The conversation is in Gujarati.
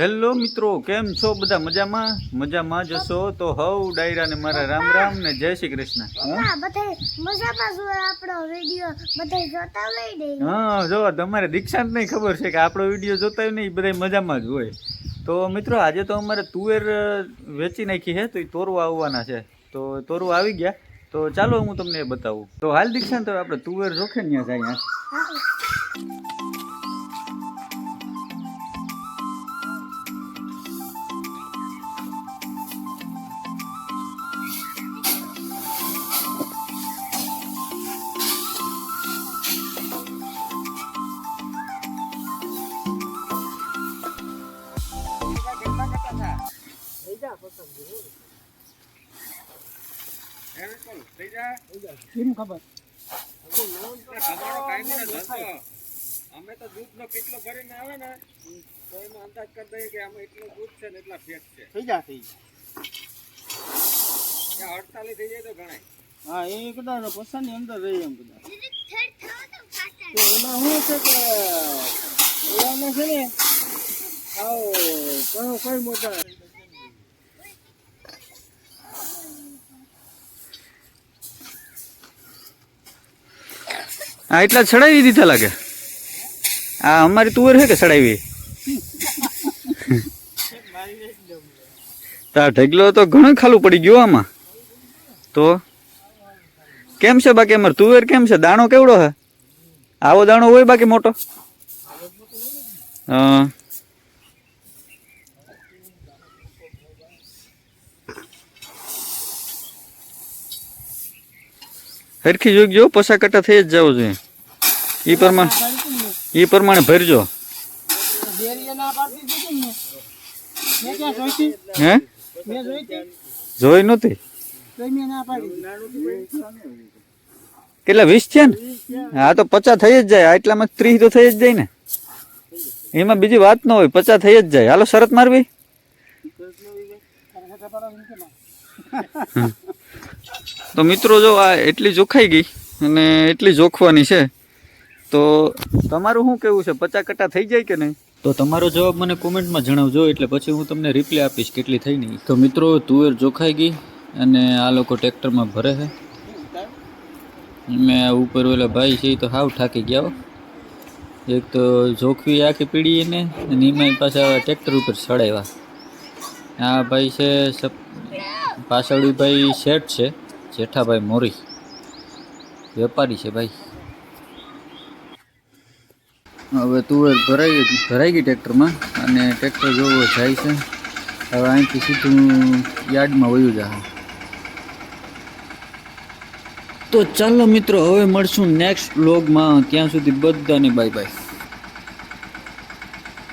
હેલો મિત્રો, કેમ છો બધા? મજામાં જશો તો હવ ડાયરા ને મારા રામ રામ ને જય શ્રી કૃષ્ણ. હા, જો તમારે દીક્ષાંત નહીં ખબર છે કે આપણો વિડીયો જોતા હોય ને એ બધા મજામાં જ હોય. તો મિત્રો આજે તો અમારે તુવેર વેચી નાખી છે, તો એ તોરવા આવવાના છે. તો તોરવા આવી ગયા, તો ચાલો હું તમને એ બતાવું. તો હાલ દીક્ષાંત આપણે તુવેર જોખે ને જાય. અમે તો દૂધ નો કેટલો ભરીને આવે ને તો એનો અંદાજ કરી દઈએ કે આમાં એટલું દૂધ છે ને એટલા ફેટ છે. થઈ જાય 48 થઈ જાય તો ગણાય. હા, એ કદાચ પસાની અંદર રહી એમ કદાચ એમાં શું છે કે એમાં છે ને આવો કઈ મોટા આ એટલા ચડાવી દીધા લાગે. આ અમારી તુવેર છે કે ચડાવી? તાર ઢગલો તો ઘણું ખાલું પડી ગયું આમાં. તો કેમ છે બાકી અમારે તુવેર કેમ છે? દાણો કેવડો છે? આવો દાણો હોય બાકી મોટો? હરખી જોગજો, પસા કટા થઈ જ જવો જોઈએ. એ પ્રમાણે ભરજો. હે જોઈ નહોતી? કેટલા 20 છે ને? હા, તો 50 થઈ જ જાય. આટલામાં 30 તો થઈ જ જાય ને. એમાં બીજી વાત ન હોય, 50 થઈ જ જાય. હાલો શરત મારવી. તો મિત્રો જો આ એટલી જોખાઈ ગઈ અને એટલી જોખવાની છે. તો તમારું શું કેવું છે? 50 કટા થઈ જાય કે નહીં? તો તમારો જવાબ મને કોમેન્ટમાં જણાવજો, એટલે પછી હું તમને રિપ્લાય આપીશ કેટલી થઈ નહીં. તો મિત્રો તુવેર જોખાઈ ગઈ અને આ લોકો ટ્રેક્ટરમાં ભરે છે. મેં ઉપર ઓલા ભાઈ છે તો હાવ ઠાકી ગયા. એક તો જોખવી આખી પીડી ને અને એમાં પાછા ટ્રેક્ટર ઉપર ચડાવ્યા. આ ભાઈ છે પાછળ ભાઈ શેઠ છે, જેઠાભાઈ મોરી, વેપારી છે ભાઈ. હવે તુવેર ભરાઈ ગઈ ટ્રેક્ટરમાં અને ટ્રેક્ટર જોવો જાય છે. હવે અહીંથી સીધું યાર્ડમાં વયું જાય. તો ચાલો મિત્રો, હવે મળશું નેક્સ્ટ વ્લોગમાં. ત્યાં સુધી બધાને બાય બાય.